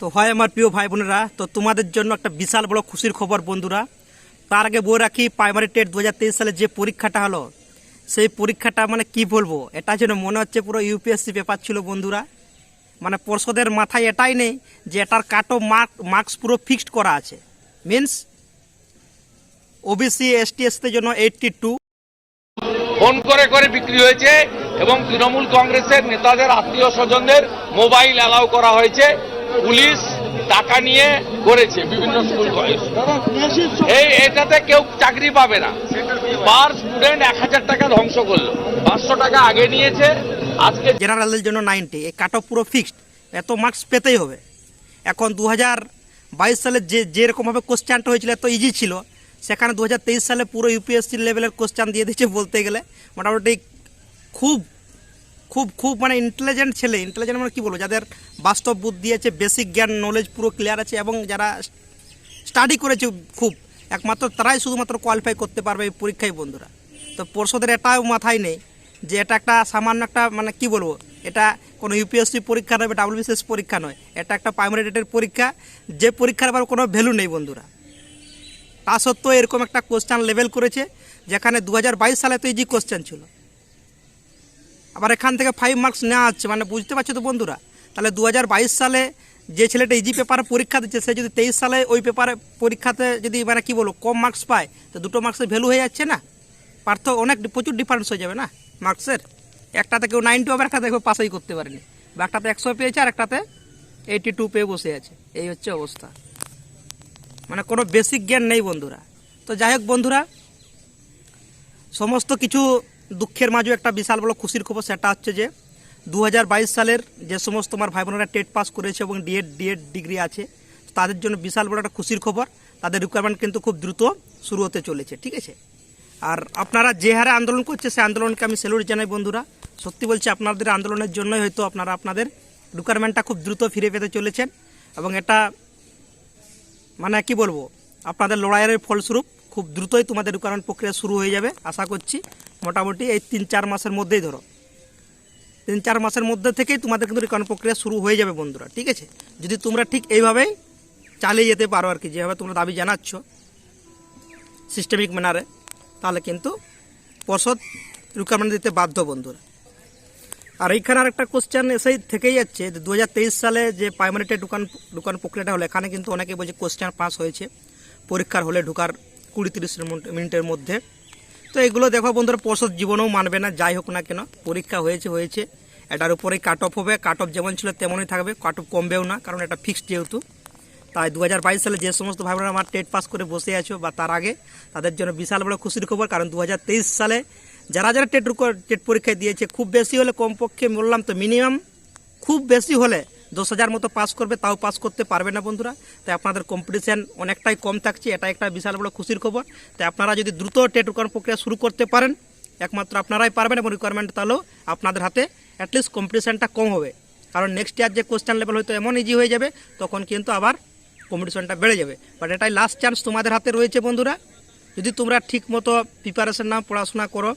তো হয় আমার প্রিয় ভাই বোনেরা, তো তোমাদের জন্য একটা বিশাল বড় খুশির খবর বন্ধুরা। তার আগে বলে রাখি, প্রাইমারি টেট 2023 সালে যে পরীক্ষাটা হলো, সেই পরীক্ষাটা মানে কি বলবো, এটা যেন মনে হচ্ছে পুরো ইউপিএসসি পেপার ছিল বন্ধুরা। মানে পর্ষদের মাথায় এটাই নেই যে এটার কাটো মার্কস পুরো ফিক্সড করা আছে। মিনস ওবিসি এসটি এসসিদের জন্য 82, ফোন করে করে বিক্রি হয়েছে এবং তৃণমূল কংগ্রেসের নেতাদের আত্মীয় স্বজনদের মোবাইল অ্যালাউ করা হয়েছে। পুলিশ টাকা নিয়ে করেছে বিভিন্ন স্কুল কলেজ। এটাতে কেউ চাকরি পাবে না। পার স্টুডেন্ট 1000 টাকা ধ্বংস করলো, 500 টাকা আগে নিয়েছে। আজকে জেনারেলের জন্য 90, এই কাট অফ পুরো ফিক্সড, এত মার্কস পেতেই হবে। এখন 2022 সালে যেরকমভাবে কোশ্চেনটা হয়েছিল এত ইজি ছিল, সেখানে 2023 সালে পুরো ইউপিএসসি লেভেলের কোশ্চেন দিয়ে দিচ্ছে বলতে গেলে। মোটামুটি খুব খুব খুব মানে ইন্টেলিজেন্ট ছেলে, ইন্টেলিজেন্ট মানে কী বলবো, যাদের বাস্তব বুদ্ধি আছে, বেসিক জ্ঞান নলেজ পুরো ক্লিয়ার আছে, এবং যারা স্টাডি করেছে খুব, একমাত্র তারাই শুধুমাত্র কোয়ালিফাই করতে পারবে এই পরীক্ষায় বন্ধুরা। তো পর্ষদের এটাও মাথায় নেই যে এটা একটা সামান্য একটা মানে কি বলবো, এটা কোনো ইউপিএসসি পরীক্ষা নয় বা ডাব্লিউবিসিএস পরীক্ষা নয়, এটা একটা প্রাইমারি টেটের পরীক্ষা, যে পরীক্ষার আবার কোনো ভ্যালু নেই বন্ধুরা। তা সত্ত্বেও এরকম একটা কোশ্চেন লেভেল করেছে, যেখানে 2022 সালে তো ইজি কোশ্চেন ছিল, আবার এখান থেকে 5 মার্কস নেওয়া হচ্ছে। মানে বুঝতে পারছো তো বন্ধুরা। তাহলে 2022 সালে যে ছেলেটা ইজি পেপারে পরীক্ষা দিচ্ছে, সে যদি 23 সালে ওই পেপারে পরীক্ষাতে যদি মানে কি বলবো কম মার্কস পায়, তো দুটো মার্কসের ভ্যালু হয়ে যাচ্ছে না, অনেক প্রচুর ডিফারেন্স হয়ে যাবে না মার্কসের। একটাতে কেউ 90 হবে, একটা দেখো পাসই করতে পারেনি, বা একটাতে 100 পেয়েছে আর একটাতে 82 পেয়ে বসে আছে। এই হচ্ছে অবস্থা, মানে কোনো বেসিক জ্ঞান নেই বন্ধুরা। তো যাই হোক বন্ধুরা, সমস্ত কিছু দুঃখের মাঝে একটা বিশাল বড় খুশির খবর, সেটা হচ্ছে যে 2022 সালের যে সমস্ত আমার ভাই বোনেরা টেট পাস করেছে এবং ডিএড ডিগ্রি আছে, তাদের জন্য বিশাল বড় একটা খুশির খবর। তাদের রিকোয়ারমেন্ট কিন্তু খুব দ্রুত শুরু হতে চলেছে, ঠিক আছে। আর আপনারা যে হারে আন্দোলন করছে, সেই আন্দোলনকে আমি স্যালুট জানাই বন্ধুরা। সত্যি বলছি, আপনাদের আন্দোলনের জন্যই হয়তো আপনারা আপনাদের রিকোয়ারমেন্টটা খুব দ্রুত ফিরে পেতে চলেছেন, এবং এটা মানে কি বলবো, আপনাদের লড়াইয়ের ফলস্বরূপ খুব দ্রুতই তোমাদের রিকোয়ারমেন্ট প্রক্রিয়া শুরু হয়ে যাবে আশা করছি। মোটামুটি এই 3-4 মাসের মধ্যেই, ধরো 3-4 মাসের মধ্যে থেকেই তোমাদের কিন্তু রিকোয়ারমেন্ট প্রক্রিয়া শুরু হয়ে যাবে বন্ধুরা, ঠিক আছে। যদি তোমরা ঠিক এইভাবেই চালিয়ে যেতে পারো আর কি, যেভাবে তোমরা দাবি জানাচ্ছ সিস্টেমিক ম্যানারে, তাহলে কিন্তু পর্ষদ রিকোয়ারমেন্ট দিতে বাধ্য বন্ধুরা। আর এইখানে আর একটা কোশ্চেন এসেই থেকেই যাচ্ছে, 2023 সালে যে প্রাইমারি টেট ঢুকান প্রক্রিয়াটা হলো, এখানে কিন্তু অনেকে বলছে কোশ্চেন পাস হয়েছে পরীক্ষার হলে ঢুকার 20-30 মিনিটের মধ্যে। তো এগুলো দেখো বন্ধুরা, পর্ষদ জীবনেও মানবে না, যাই হোক না কেন, পরীক্ষা হয়েছে, এটার উপরেই কাট অফ হবে। কাট অফ যেমন ছিল তেমনই থাকবে, কাট অফ কমবেও না, কারণ এটা ফিক্সড যেহেতু। তাই 2022 সালে যে সমস্ত ভাই বোনেরা আমার টেট পাস করে বসে আছো বা তার আগে, তাদের জন্য বিশাল বড় খুশির খবর। কারণ 2023 সালে যারা যারা টেট পরীক্ষা দিয়েছে, খুব বেশি হলে কমপক্ষে বললাম তো মিনিমাম খুব বেশি হলে 10,000 মতো পাস করবে, তাও পাস করতে পারবে না বন্ধুরা। তাই আপনাদের কম্পিটিশান অনেকটাই কম থাকছে, এটা একটা বিশাল বড় খুশির খবর। তাই আপনারা যদি দ্রুত টেট রিকোয়ারমেন্ট প্রক্রিয়া শুরু করতে পারেন, একমাত্র আপনারাই পারবেন, এবং রিকোয়ারমেন্ট তাহলেও আপনাদের হাতে অ্যাটলিস্ট কম্পিটিশানটা কম হবে। কারণ নেক্সট ইয়ার যে কোশ্চেন লেভেল হয়তো এমন ইজি হয়ে যাবে, তখন কিন্তু আবার কম্পিটিশনটা বেড়ে যাবে। বাট এটাই লাস্ট চান্স তোমাদের হাতে রয়েছে বন্ধুরা। যদি তোমরা ঠিক মতো প্রিপারেশন নাও, পড়াশোনা করো,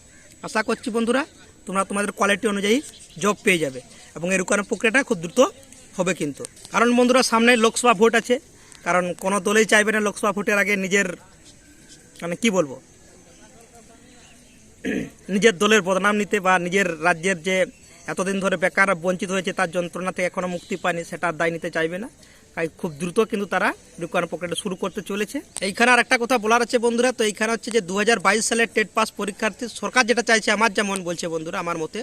আশা করছি বন্ধুরা তোমরা তোমাদের কোয়ালিটি অনুযায়ী জব পেয়ে যাবে, এবং এই রিকোয়ারমেন্ট প্রক্রিয়াটা খুব দ্রুত হবে কিন্তু। কারণ বন্ধুরা, সামনে লোকসভা ভোট আছে, কারণ কোনো দলেই চাইবে না লোকসভা ভোটের আগে নিজের মানে কি বলবো, নিজের দলের বদনাম নিতে, বা নিজের রাজ্যের যে এতদিন ধরে বেকার বঞ্চিত হয়েছে তার যন্ত্রণা থেকে এখনও মুক্তি পায়নি, সেটার দায় নিতে চাইবে না। তাই খুব দ্রুত কিন্তু তারা রিকোয়ারমেন্ট প্রক্রিয়াটা শুরু করতে চলেছে। এইখানে আর একটা কথা বলার আছে বন্ধুরা, তো এইখানে হচ্ছে যে 2022 সালের টেট পাস পরীক্ষার্থী, সরকার যেটা চাইছে, আমার যেমন বলছে বন্ধুরা, আমার মতে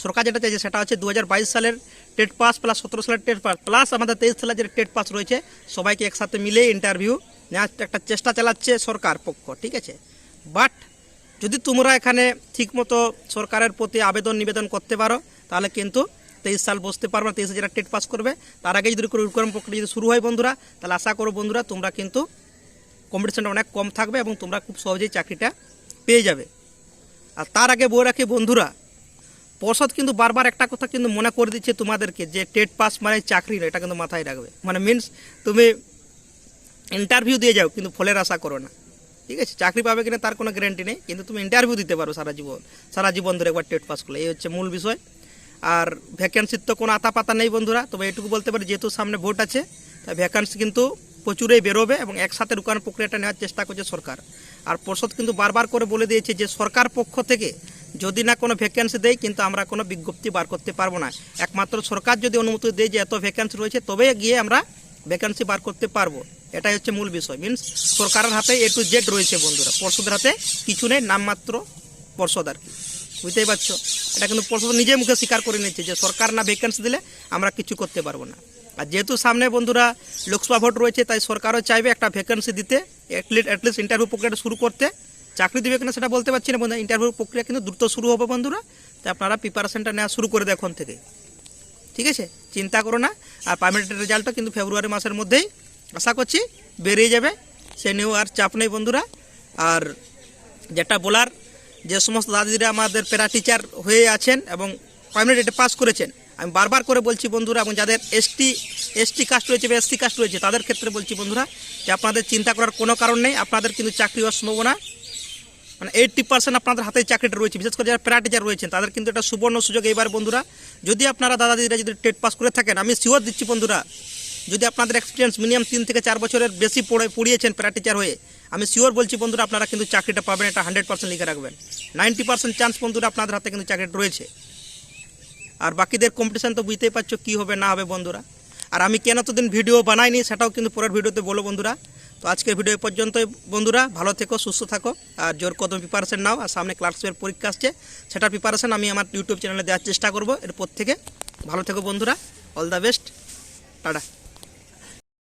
সরকার যেটা চাইছে সেটা হচ্ছে 2022 সালের টেট পাস প্লাস 17 সালের টেট পাস প্লাস আমাদের 23 সালের যে টেট পাস রয়েছে, সবাইকে একসাথে মিলে ইন্টারভিউ নেওয়ার একটা চেষ্টা চালাচ্ছে সরকার পক্ষ, ঠিক আছে। বাট যদি তোমরা এখানে ঠিকমতো সরকারের প্রতি আবেদন নিবেদন করতে পারো, তাহলে কিন্তু 23 সাল বসতে পারবে না। 23 যারা টেট পাস করবে, তার আগে যদি রিকোয়ারমেন্ট প্রক্রিয়া যদি শুরু হয় বন্ধুরা, তাহলে আশা করো বন্ধুরা তোমরা কিন্তু কম্পিটিশনটা অনেক কম থাকবে, এবং তোমরা খুব সহজেই চাকরিটা পেয়ে যাবে। আর তার আগে বলে রাখি বন্ধুরা, পর্ষদ কিন্তু বারবার একটা কথা কিন্তু মনে করে দিচ্ছে তোমাদেরকে, যে টেট পাস মানে চাকরি নয়, এটা কিন্তু মাথায় রাখবে। মানে মিনস তুমি ইন্টারভিউ দিয়ে যাও, কিন্তু ফলের আশা করো না, ঠিক আছে। চাকরি পাবে কিনা তার কোনো গ্যারান্টি নেই, কিন্তু তুমি ইন্টারভিউ দিতে পারো সারা জীবন ধরে একবার টেট পাস করলে, এই হচ্ছে মূল বিষয়। আর ভ্যাকেন্সির তো কোনো আতা পাতা নেই বন্ধুরা, তবে এটুকু বলতে পারি, যেহেতু সামনে ভোট আছে, তাই ভ্যাকান্সি কিন্তু প্রচুরই বেরোবে এবং একসাথে ঢুকানোর প্রক্রিয়াটা নেওয়ার চেষ্টা করছে সরকার। আর পর্ষদ কিন্তু বারবার করে বলে দিয়েছে যে সরকার পক্ষ থেকে যদি না কোনো ভ্যাকেন্সি দেয় কিন্তু আমরা কোনো বিজ্ঞপ্তি বার করতে পারবো না। একমাত্র সরকার যদি অনুমতি দেয় যে এত ভ্যাকেন্সি রয়েছে তবে গিয়ে আমরা ভ্যাকেন্সি বার করতে পারবো। এটাই হচ্ছে মূল বিষয়। মিনস সরকারের হাতে A to Z রয়েছে বন্ধুরা, পর্ষদের হাতে কিছু নেই, নামমাত্র পর্ষদ আর কি। বুঝতেই পারছো, এটা কিন্তু পর্ষদ নিজে মুখে স্বীকার করে নিচ্ছে যে সরকার না ভ্যাকেন্সি দিলে আমরা কিছু করতে পারবো না। আর যেহেতু সামনে বন্ধুরা লোকসভা ভোট রয়েছে তাই সরকারও চাইবে একটা ভ্যাকেন্সি দিতে, অ্যাটলিস্ট ইন্টারভিউ প্রক্রিয়াটা শুরু করতে। চাকরি দেবে কিনা সেটা বলতে পারছি না বন্ধুরা, ইন্টারভিউ প্রক্রিয়া কিন্তু দ্রুত শুরু হবে বন্ধুরা। তাই আপনারা প্রিপারেশনটা নেওয়া শুরু করে দেয় এখন থেকে, ঠিক আছে? চিন্তা করো না। আর পার্মানেন্ট রেজাল্টটা কিন্তু ফেব্রুয়ারি মাসের মধ্যেই আশা করছি বেরিয়ে যাবে, সে নিয়েও আর চাপ নেই বন্ধুরা। আর যেটা বলার, যে সমস্ত দাদিরা আমাদের প্যারা টিচার হয়ে আছেন এবং পার্মানেন্ট পাস করেছেন, আমি বারবার করে বলছি বন্ধুরা, এবং যাদের এসটি কাস্ট রয়েছে বা SC কাস্ট রয়েছে তাদের ক্ষেত্রে বলছি বন্ধুরা যে আপনাদের চিন্তা করার কোনো কারণ নেই। আপনাদের কিন্তু চাকরি হওয়ার সম্ভাবনা মানে 80% আপনাদের হাতে চাকরিটা রয়েছে। বিশেষ করে যারা প্যারা টিচার রয়েছেন তাদের কিন্তু একটা সুবর্ণ সুযোগ এইবার বন্ধুরা। যদি আপনারা দাদা দিদিরা যদি টেট পাস করে থাকেন, আমি শিওর দিচ্ছি বন্ধুরা, যদি আপনাদের এক্সপিরিয়েন্স মিনিমাম 3 থেকে 4 বছরের বেশি পড়িয়েছেন প্যারা টিচার হয়ে, আমি শিওর বলছি বন্ধুরা আপনারা কিন্তু চাকরিটা পাবেন। এটা 100% লিখে রাখবেন। 90% চান্স বন্ধুরা আপনাদের হাতে কিন্তু চাকরিটা রয়েছে। আর বাকিদের কম্পিটিশান তো বুঝতেই পারছো কী হবে না হবে বন্ধুরা। আর আমি কেন এতদিন ভিডিও বানাইনি সেটাও কিন্তু পরের ভিডিওতে বলো বন্ধুরা। তো আজকের ভিডিও পর্যন্তই বন্ধুরা, ভালো থেকো, সুস্থ থাকো, আর জোর কদম প্রিপারেশন নাও। আর সামনে ক্লার্কশিপের পরীক্ষা আসছে, সেটার প্রিপারেশন আমি আমার ইউটিউব চ্যানেলে দেওয়ার চেষ্টা করবো। এরপর থেকে ভালো থেকো বন্ধুরা, অল দ্য বেস্ট, টাটা।